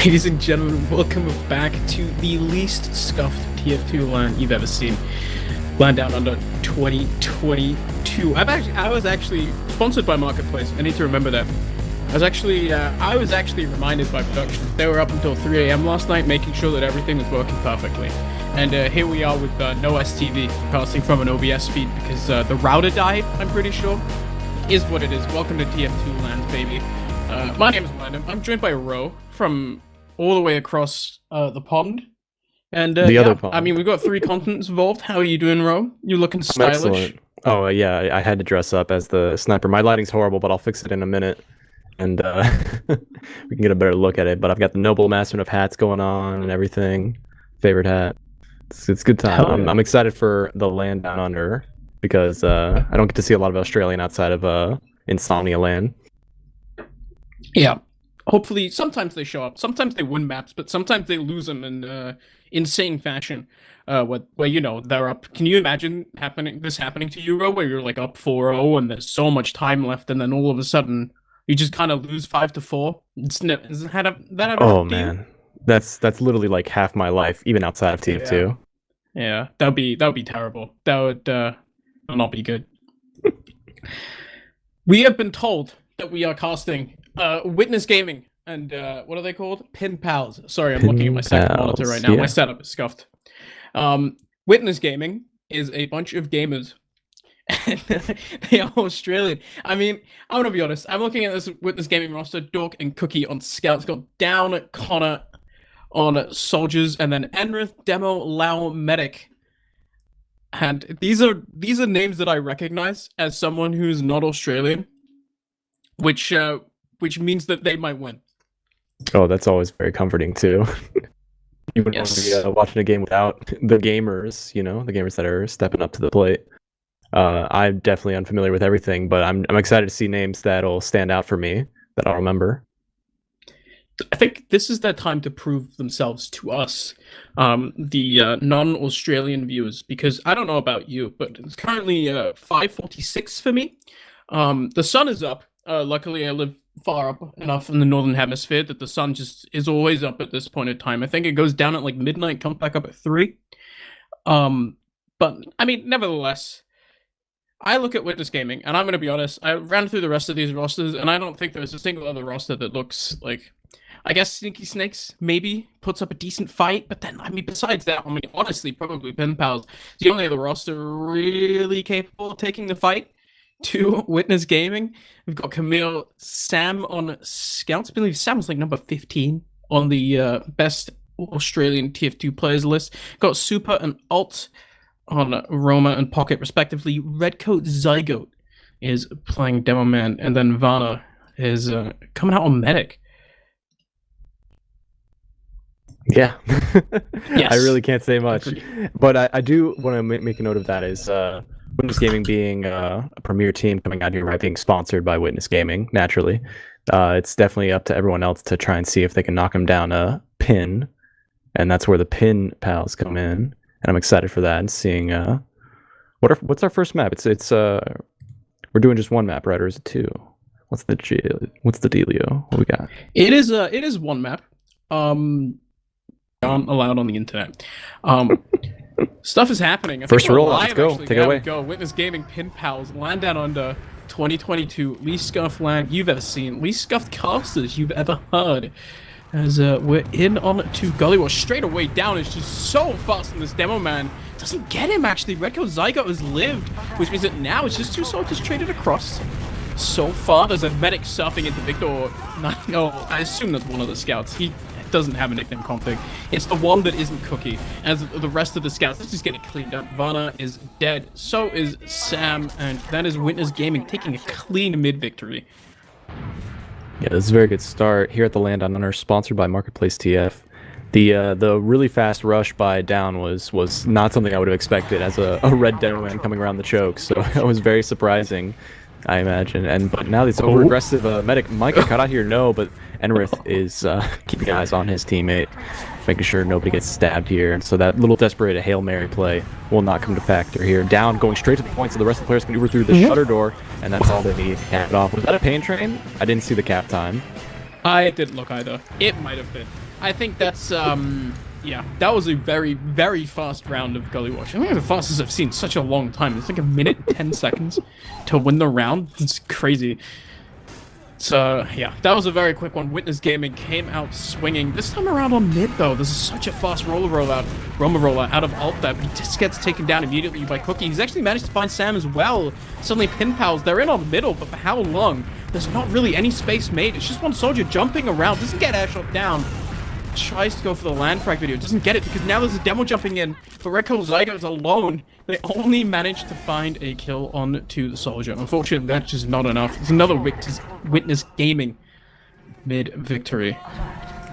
Ladies and gentlemen, welcome back to the least scuffed TF2 LAN you've ever seen. LAN Downunder 2022. I was actually sponsored by Marketplace. I need to remember that. I was actually reminded by production. They were up until 3 a.m. last night, making sure that everything was working perfectly. And here we are with no STV, casting from an OBS feed because the router died. I'm pretty sure. Is what it is. Welcome to TF2 LAN, baby. My name is Landon. I'm joined by Ro from all the way across the pond. And the other pond. I mean, we've got 3 continents involved. How are you doing, Ro? You looking stylish? Excellent. Oh, yeah, I had to dress up as the sniper. My lighting's horrible, but I'll fix it in a minute. And we can get a better look at it. But I've got the Noble Master of hats going on and everything. Favorite hat. It's good time. I'm excited for the LAN Downunder because I don't get to see a lot of Australian outside of Insomnia Land. Yeah. Hopefully, sometimes they show up. Sometimes they win maps, but sometimes they lose them in insane fashion. Where you know they're up. Can you imagine this happening to you, Ro, where you're like up 4-0 and there's so much time left, and then all of a sudden you just kind of lose 5-4? Oh man, that's literally like half my life, even outside of TF2. Yeah, that would be terrible. That would not be good. We have been told that we are casting Witness Gaming and what are they called? Pin Pals. Sorry, I'm looking at my second monitor right now. Yeah. My setup is scuffed. Witness Gaming is a bunch of gamers. And they are Australian. I mean, I'm gonna be honest. I'm looking at this Witness Gaming roster. Dork and Cookie on Scouts. Got Down, Connor on Soldiers, and then Enrith, Demo, Lau, Medic. And these are names that I recognize as someone who's not Australian, which means that they might win. Oh, that's always very comforting too. You wouldn't want to be watching a game without the gamers, you know, the gamers that are stepping up to the plate. I'm definitely unfamiliar with everything, but I'm excited to see names that'll stand out for me, that I'll remember. I think this is their time to prove themselves to us, the non-Australian viewers, because I don't know about you, but it's currently 5:46 for me. The sun is up. Luckily, I live far up enough in the northern hemisphere that the sun just is always up at this point in time. I think it goes down at like midnight, comes back up at 3. But I mean, nevertheless, I look at Witness Gaming, and I'm going to be honest, I ran through the rest of these rosters, and I don't think there's a single other roster that looks like, I guess Sneaky Snakes maybe puts up a decent fight, but then, I mean, besides that, I mean, honestly, probably Pen Pals is the only other roster really capable of taking the fight to Witness Gaming. We've got Camille, Sam on Scouts. I believe Sam was like number 15 on the best Australian TF2 players list. Got Super and Alt on Roma and Pocket, respectively. Redcoat Zygote is playing Demo Man, and then Vana is coming out on Medic. Yeah. Yes. I really can't say much. But I do want to make a note of that is Witness Gaming being a premier team coming out here, right, being sponsored by Witness Gaming, naturally. It's definitely up to everyone else to try and see if they can knock them down a pin, and that's where the Pin Pals come in. And I'm excited for that and seeing what's our first map? It's we're doing just one map, right, or is it 2? What's the dealio? What we got? It is one map. Aren't allowed on the internet. Stuff is happening. First roll, let's go. Take it away. Go. Witness Gaming, Pin Pals, LAN Downunder 2022, least scuffed LAN you've ever seen, least scuffed casters you've ever heard. As we're in on to Gully straight away down is just so fast, and this Demo Man doesn't get him. Actually, Redcoat Zygote has lived, which means that now it's just 2 soldiers traded across. So far, there's a medic surfing into Victor. No, I assume that's one of the scouts. He doesn't have a nickname config. It's the one that isn't Cookie. As the rest of the scouts, let's just get it cleaned up. Vana is dead. So is Sam, and that is Witness Gaming taking a clean mid victory. Yeah, this is a very good start here at the LAN Downunder, sponsored by Marketplace TF. The really fast rush by Down was not something I would have expected as a red Demo Man coming around the choke, so it was very surprising, I imagine. But now this over aggressive medic might get cut out here, no, but Enrith is keeping eyes on his teammate, making sure nobody gets stabbed here. And so that little desperate Hail Mary play will not come to factor here. Down, going straight to the point so the rest of the players can Uber through the shutter door, and that's all they need to cap it off. Was that a pain train? I didn't see the cap time. I didn't look either. It might have been. I think that's, yeah, that was a very, very fast round of Gully Wash. I think the fastest I've seen in such a long time. It's like a minute and 10 seconds to win the round. It's crazy. So, yeah, that was a very quick one. Witness Gaming came out swinging. This time around on mid, though, this is such a fast Roma roller out of alt that he just gets taken down immediately by Cookie. He's actually managed to find Sam as well. Suddenly, Pin Pals, they're in on middle, but for how long? There's not really any space made. It's just one soldier jumping around. Doesn't get airshot down. Tries to go for the land frag video. Doesn't get it because now there's a demo jumping in. But Red Coat Zygo is alone. They only managed to find a kill onto the soldier. Unfortunately, that's just not enough. It's another Witness Gaming mid victory.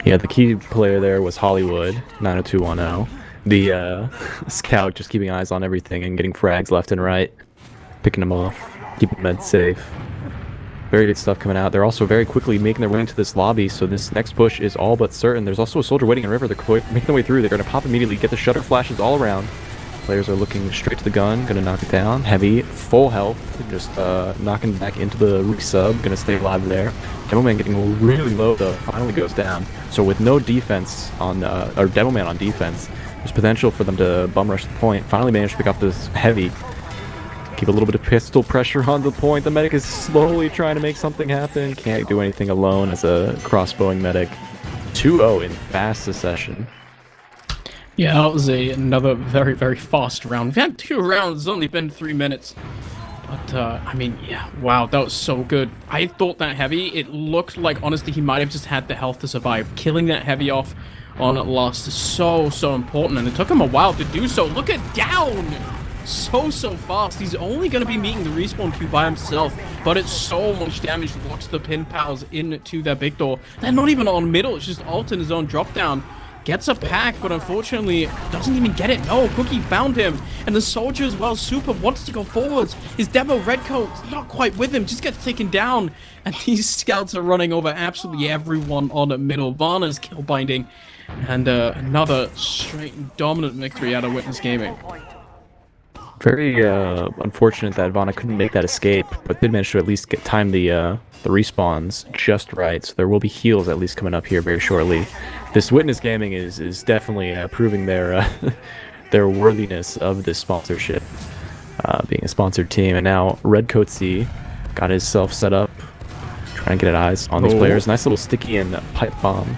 Yeah, the key player there was Hollywood 90210. The scout just keeping eyes on everything and getting frags left and right, picking them off, keeping them safe. Very good stuff coming out. They're also very quickly making their way into this lobby, so this next push is all but certain. There's also a soldier waiting in river. They're making their way through. They're going to pop immediately, get the shutter flashes all around. Players are looking straight to the gun, going to knock it down. Heavy, full health, just knocking back into the resub, going to stay alive there. Demoman getting really low, though, finally goes down. So with no defense on, or Demoman on defense, there's potential for them to bum rush the point. Finally managed to pick up this Heavy. Keep a little bit of pistol pressure on the point. The medic is slowly trying to make something happen. Can't do anything alone as a crossbowing medic. 2-0 in fast succession. Yeah, that was another very, very fast round. We've had 2 rounds, it's only been 3 minutes. But, I mean, yeah, wow, that was so good. I thought that Heavy, it looked like, honestly, he might have just had the health to survive. Killing that Heavy off on last is so, so important, and it took him a while to do so. Look at Down! So fast. He's only going to be meeting the respawn queue by himself, but it's so much damage. Locks the Pin Pals into their big door. They're not even on middle. It's just alt in his own drop down. Gets a pack, but unfortunately doesn't even get it. No, Cookie found him. And the soldier as well, Super, wants to go forwards. His demo Redcoat's not quite with him, just gets taken down. And these scouts are running over absolutely everyone on the middle. Varna's kill binding. And another straight dominant victory out of Witness Gaming. Very unfortunate that Vana couldn't make that escape, but did manage to at least time the respawns just right. So there will be heals at least coming up here very shortly. This Witness Gaming is definitely proving their their worthiness of this sponsorship, being a sponsored team. And now Redcoatsy got himself set up, trying to get eyes on these players. Nice little sticky and pipe bomb.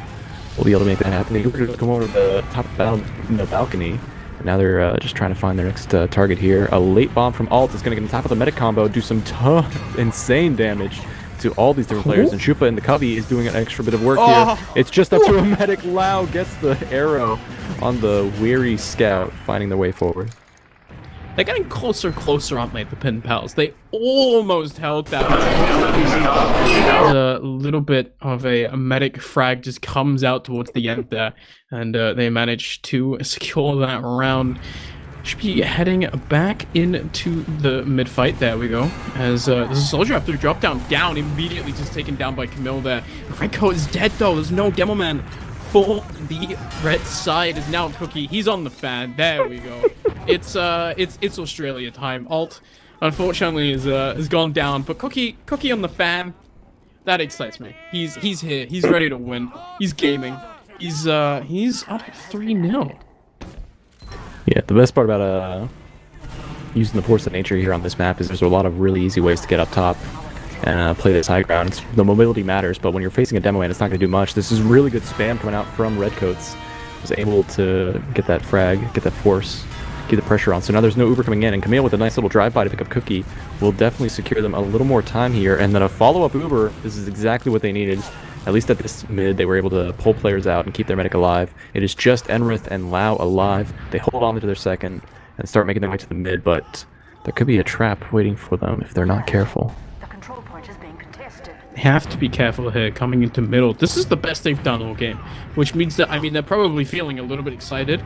We'll be able to make that happen. They could come over to the top of the balcony. Now they're just trying to find their next target here. A late bomb from Alt is going to get on top of the medic combo, do some tough, insane damage to all these different players. And Shupa in the Cubby is doing an extra bit of work here. It's just up to a medic. Lau gets the arrow on the weary scout, finding their way forward. They're getting closer and closer, aren't they, the Pin Pals? They almost held that. A little bit of a medic frag just comes out towards the end there, and they manage to secure that round. Should be heading back into the mid-fight. There we go. As there's a soldier after drop down, immediately just taken down by Camille there. Redcoat is dead, though. There's no Demo Man for the red side. Is now Cookie. He's on the fan. There we go. It's Australia time. Alt, unfortunately, is gone down, but Cookie on the fan. That excites me. He's here. He's ready to win. He's gaming. He's up 3-0. Yeah, the best part about using the Force of Nature here on this map is there's a lot of really easy ways to get up top and play this high ground. The mobility matters, but when you're facing a demo man, it's not going to do much. This is really good spam coming out from Redcoats. Was able to get that frag, get that force, keep the pressure on. So now there's no Uber coming in, and Camille with a nice little drive-by to pick up Cookie will definitely secure them a little more time here. And then a follow-up Uber, this is exactly what they needed. At least at this mid, they were able to pull players out and keep their medic alive. It is just Enrith and Lau alive. They hold on to their second and start making their way to the mid, but there could be a trap waiting for them if they're not careful. The control point is being contested. Have to be careful here coming into middle. This is the best they've done all game, which means that, I mean, they're probably feeling a little bit excited.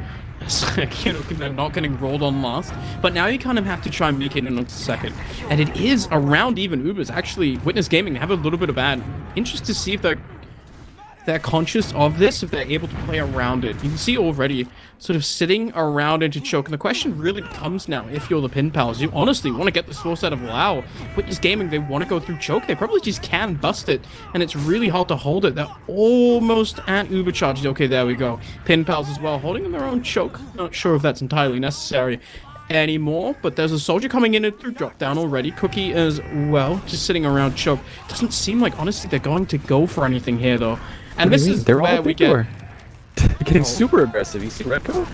You know, they're not getting rolled on last, but now you kind of have to try and make it in a second. And it is around even Ubers. Actually, Witness Gaming have a little bit of ad. Interested to see if they're they're conscious of this if they're able to play around it. You can see already sort of sitting around into choke. And the question really becomes now, if you're the Pin Pals, you honestly want to get this force out of Lao. Witness Gaming, they want to go through choke. They probably just can bust it. And it's really hard to hold it. They're almost at uber charge. Okay, there we go. Pin Pals as well, holding their own choke. Not sure if that's entirely necessary anymore, but there's a soldier coming in through drop down already. Cookie as well, just sitting around choke. Doesn't seem like, honestly, they're going to go for anything here, though. And this is where we get... They're getting super aggressive. You see Redcoat?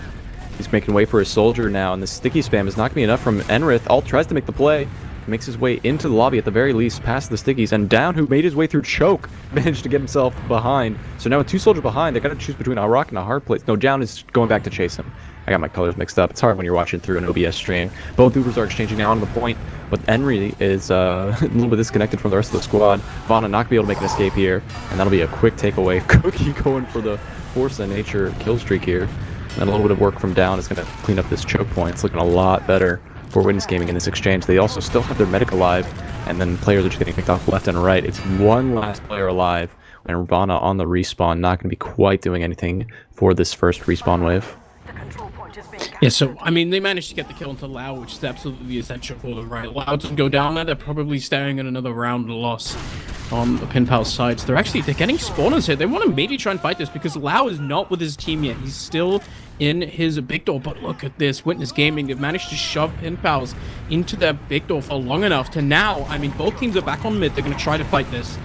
He's making way for his soldier now, and the sticky spam is not going to be enough from Enrith. Alt tries to make the play, makes his way into the lobby at the very least, past the stickies, and Down, who made his way through choke, managed to get himself behind. So now with 2 soldiers behind, they got to choose between a rock and a hard place. No, Down is going back to chase him. I got my colors mixed up. It's hard when you're watching through an OBS stream. Both Ubers are exchanging now on the point, but Henry is a little bit disconnected from the rest of the squad. Vana not going to be able to make an escape here, and that'll be a quick takeaway. Cookie going for the Force of Nature kill streak here. And a little bit of work from Down is going to clean up this choke point. It's looking a lot better for Witness Gaming in this exchange. They also still have their medic alive, and then players are just getting picked off left and right. It's one last player alive, and Vana on the respawn, not going to be quite doing anything for this first respawn wave. Yeah, so, I mean, they managed to get the kill into Lao, which is absolutely essential for them, right? Lao doesn't go down there, they're probably staring at another round loss on the Pin Pal side. So they're getting spawners here. They want to maybe try and fight this, because Lao is not with his team yet. He's still in his big door, but look at this. Witness Gaming, they've managed to shove Pin Pals into their big door for long enough to now, I mean, both teams are back on mid. They're going to try to fight this.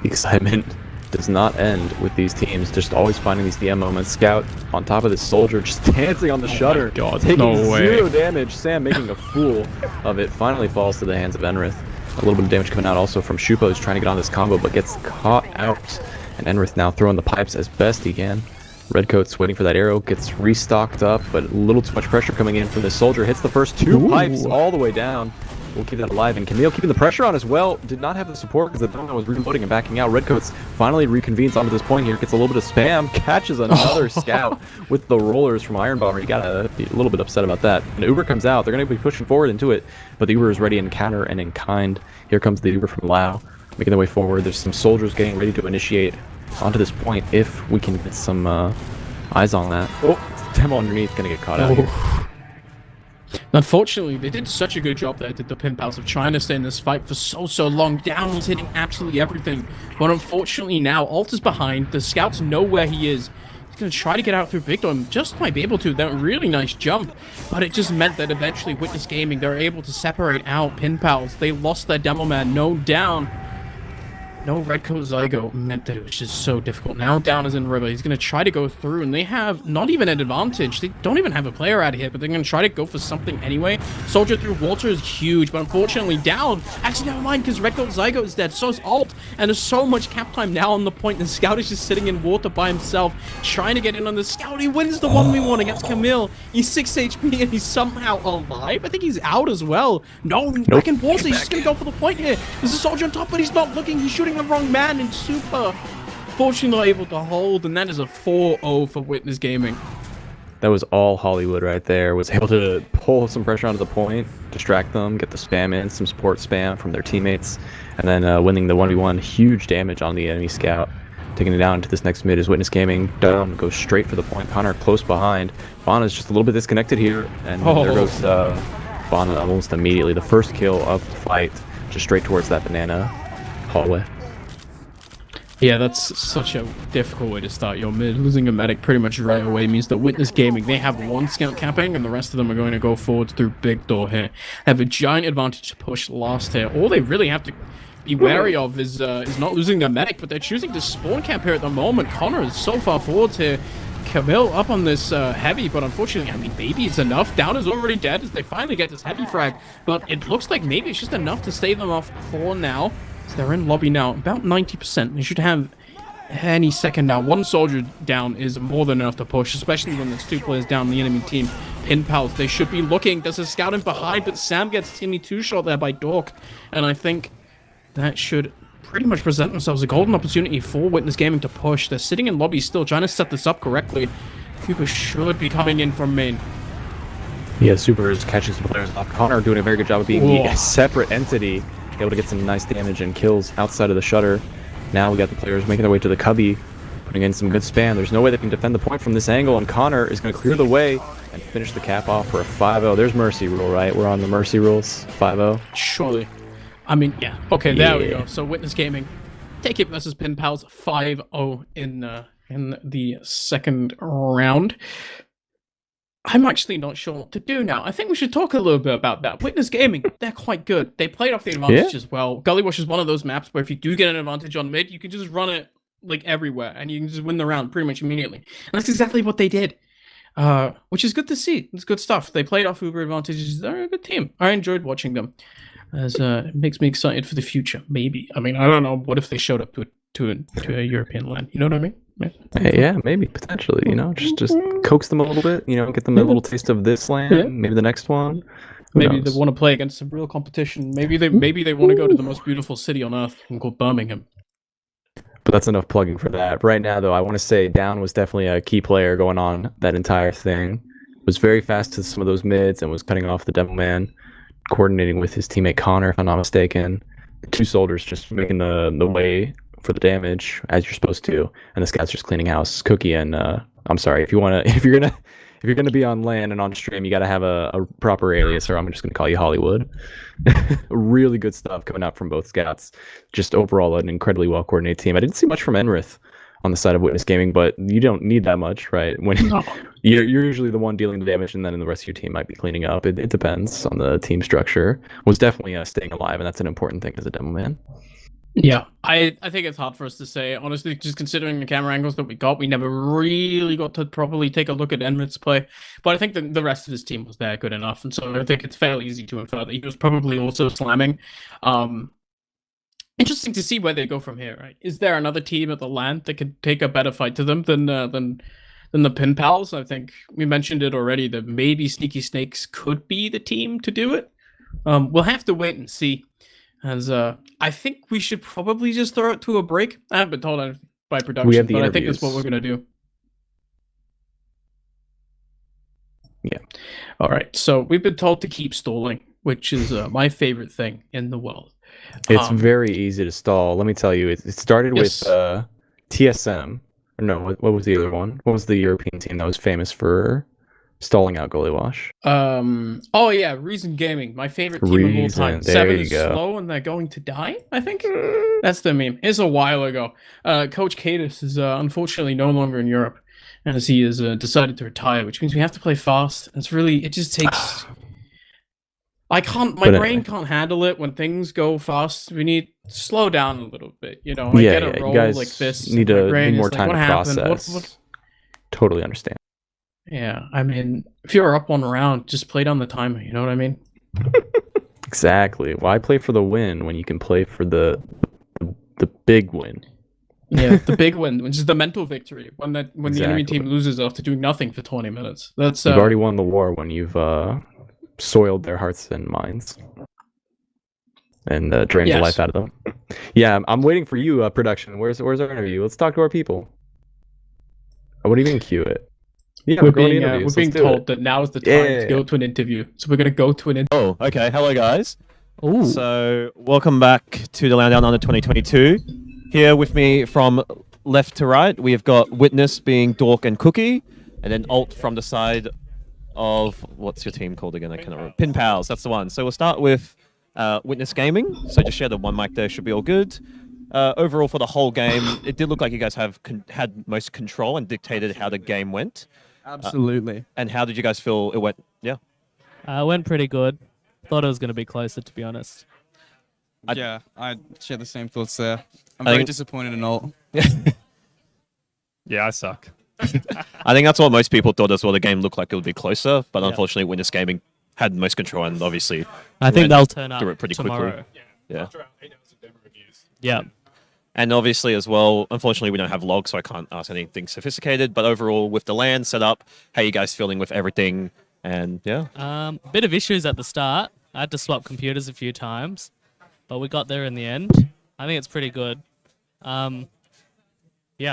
The excitement does not end with these teams just always finding these DM moments. Scout on top of this soldier just dancing on the shutter, taking zero damage. Sam making a fool of it, finally falls to the hands of Enrith. A little bit of damage coming out also from Shupo, who's trying to get on this combo but gets caught out, and Enrith now throwing the pipes as best he can. Redcoat's waiting for that arrow, gets restocked up, but a little too much pressure coming in from this soldier. Hits the first 2 pipes all the way down. We'll keep that alive, and Camille keeping the pressure on as well. Did not have the support because the Donna was reloading and backing out. Redcoats finally reconvenes onto this point here, gets a little bit of spam, catches another scout with the rollers from Iron Bomber. You gotta be a little bit upset about that. And Uber comes out, they're gonna be pushing forward into it, but the Uber is ready in counter and in kind. Here comes the Uber from Lao, making their way forward. There's some soldiers getting ready to initiate onto this point if we can get some eyes on that. Oh, demo underneath, gonna get caught out here. Unfortunately, they did such a good job there, did the Pin Pals, of trying to stay in this fight for so long. Down was hitting absolutely everything. But unfortunately now, Alt is behind. The scouts know where he is. He's going to try to get out through Victor and just might be able to. That really nice jump. But it just meant that eventually Witness Gaming, they're able to separate out Pin Pals. They lost their demo man, no Down. No Redcoat Zygo meant that it was just so difficult. Now Down is in river. He's going to try to go through, and they have not even an advantage. They don't even have a player out here, but they're going to try to go for something anyway. Soldier through Walter is huge, but unfortunately Down. Actually, never mind, because Redcoat Zygo is dead. So is Alt, and there's so much cap time now on the point. The Scout is just sitting in water by himself, trying to get in on the Scout. He wins the 1v1 against Camille. He's 6 HP, and he's somehow alive. I think he's out as well. No, back in water. He's just going to go for the point here. There's a soldier on top, but he's not looking. He's shooting the wrong man, and Super fortunately not able to hold, and that is a 4-0 for Witness Gaming. That was all Hollywood right there. Was able to pull some pressure onto the point, distract them, get the spam in, some support spam from their teammates, and then winning the 1v1. Huge damage on the enemy scout. Taking it down into this next mid is Witness Gaming. Down goes straight for the point. Connor close behind. Vana's just a little bit disconnected here, and there goes Vana almost immediately. The first kill of the fight, just straight towards that banana hallway. Yeah, that's such a difficult way to start your mid. Losing a medic pretty much right away means that Witness Gaming, they have 1 scout capping, and the rest of them are going to go forward through big door here. They have a giant advantage to push last here. All they really have to be wary of is not losing their medic, but they're choosing to spawn camp here at the moment. Connor is so far forward here. Camille up on this heavy, but unfortunately, I mean, maybe it's enough. Down is already dead as they finally get this heavy frag, but it looks like maybe it's just enough to save them off for now. So they're in lobby now, about 90%. They should have any second now. 1 soldier down is more than enough to push, especially when there's 2 players down the enemy team. Pin Pals, they should be looking. There's a scout in behind, but Sam gets Timmy 2-shot there by Dork, and I think that should pretty much present themselves a golden opportunity for Witness Gaming to push. They're sitting in lobby still, trying to set this up correctly. Cooper should be coming in from main. Yeah, Super is catching some players off. Connor doing a very good job of being a separate entity, able to get some nice damage and kills outside of the shutter. Now we got the players making their way to the cubby, putting in some good spam. There's no way they can defend the point from this angle, and Connor is going to clear the way and finish the cap off for a 5-0. There's mercy rule, right? We're on the mercy rules, 5-0. Surely. I mean, yeah. Okay, there we go. So Witness Gaming, take it versus Pin Pals, 5-0 in the second round. I'm actually not sure what to do now. I think we should talk a little bit about that. Witness Gaming, they're quite good. They played off the advantage as well. Gully Wash is one of those maps where if you do get an advantage on mid, you can just run it like everywhere and you can just win the round pretty much immediately. And that's exactly what they did, which is good to see. It's good stuff. They played off Uber advantages. They're a good team. I enjoyed watching them. As it makes me excited for the future. Maybe. I mean, I don't know. What if they showed up to a European land? You know what I mean? Yeah, maybe potentially. You know, just coax them a little bit. You know, get them a little taste of this land. Maybe the next one. Maybe they want to play against some real competition. Maybe they want to go to the most beautiful city on earth and called Birmingham. But that's enough plugging for that. Right now, though, I want to say Down was definitely a key player going on that entire thing. Was very fast to some of those mids and was cutting off the Devilman, coordinating with his teammate Connor, if I'm not mistaken. The two soldiers just making the way for the damage as you're supposed to, and the scouts just cleaning house. Cookie and I'm sorry if you're gonna be on LAN and on stream, you gotta have a proper alias, or I'm just gonna call you Hollywood. Really good stuff coming out from both scouts. Just overall an incredibly well coordinated team. I didn't see much from Enrith on the side of Witness Gaming, but you don't need that much, right? When you're usually the one dealing the damage, and then the rest of your team might be cleaning up. It depends on the team structure. Was definitely staying alive, and that's an important thing as a demo man. Yeah, I think it's hard for us to say. Honestly, just considering the camera angles that we got, we never really got to properly take a look at Enrid's play. But I think the rest of his team was there good enough, and so I think it's fairly easy to infer that he was probably also slamming. Interesting to see where they go from here, right? Is there another team at the LAN that could take a better fight to them than the Pin Pals? I think we mentioned it already that maybe Sneaky Snakes could be the team to do it. We'll have to wait and see. As I think we should probably just throw it to a break. I haven't been told by production, but I think that's what we're gonna do. Yeah. All right. So we've been told to keep stalling, which is my favorite thing in the world. It's very easy to stall. Let me tell you, it started with TSM. No, what was the other one? What was the European team that was famous for stalling out Goalie Wash? Oh yeah, Reason Gaming, my favorite team of all time. There 7 you is go. slow and they're going to die, I think. That's the meme. It's a while ago. Coach Cadis is unfortunately no longer in Europe, as he has decided to retire, which means we have to play fast. It just takes... my brain can't handle it when things go fast. We need to slow down a little bit, you know. I get a roll like this. Need more time to process. Totally understand. Yeah, I mean, if you're up 1 round, just play down the timer, you know what I mean? Exactly. Why play for the win when you can play for the big win? Yeah, the big win, which is the mental victory, when the enemy team loses after doing nothing for 20 minutes. That's you've already won the war when you've soiled their hearts and minds and drained the life out of them. Yeah, I'm waiting for you, production. Where's our interview? Let's talk to our people. I wouldn't even cue it. Yeah, we're being told that now is the time to go to an interview. So we're going to go to an interview. Oh, okay. Hello, guys. Ooh. So welcome back to the LAN Downunder 2022. Here with me from left to right, we have got Witness being Dork and Cookie, and then Alt from the side of, what's your team called again? I cannot remember. Pin Pals, that's the one. So we'll start with Witness Gaming. So just share the one mic there, should be all good. Overall, for the whole game, it did look like you guys have had most control and dictated how the game went. Absolutely. And how did you guys feel it went? Yeah. It went pretty good. Thought it was going to be closer, to be honest. Yeah, I share the same thoughts there. I'm very disappointed in Alt. Yeah, I suck. I think that's what most people thought as well. The game looked like it would be closer, but unfortunately, Witness Gaming had most control, and obviously, I think they'll turn up pretty tomorrow. Quickly. Yeah. Yeah. And obviously, as well, unfortunately, we don't have logs, so I can't ask anything sophisticated. But overall, with the LAN set up, how you guys feeling with everything? And yeah, bit of issues at the start. I had to swap computers a few times, but we got there in the end. I think it's pretty good. Yeah,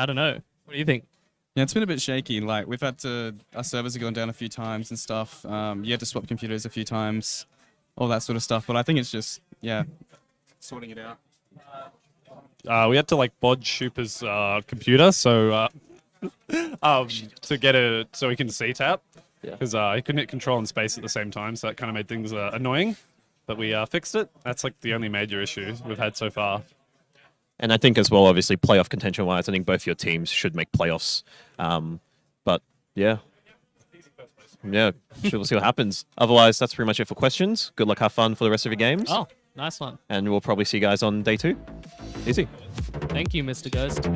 I don't know. What do you think? Yeah, it's been a bit shaky. Like, we've had our servers have gone down a few times and stuff. You had to swap computers a few times, all that sort of stuff. But I think it's just, sorting it out. we had to like bodge Shupa's computer, so to get it so he can C-tap, because he couldn't hit control and space at the same time, so that kind of made things annoying. But we fixed it. That's like the only major issue we've had so far. And I think as well, obviously, playoff contention-wise, I think both your teams should make playoffs. But yeah. Yeah, we'll see what happens. Otherwise, that's pretty much it for questions. Good luck, have fun for the rest of your games. Oh, nice one. And we'll probably see you guys on day 2. Easy. Thank you, Mr. Ghost.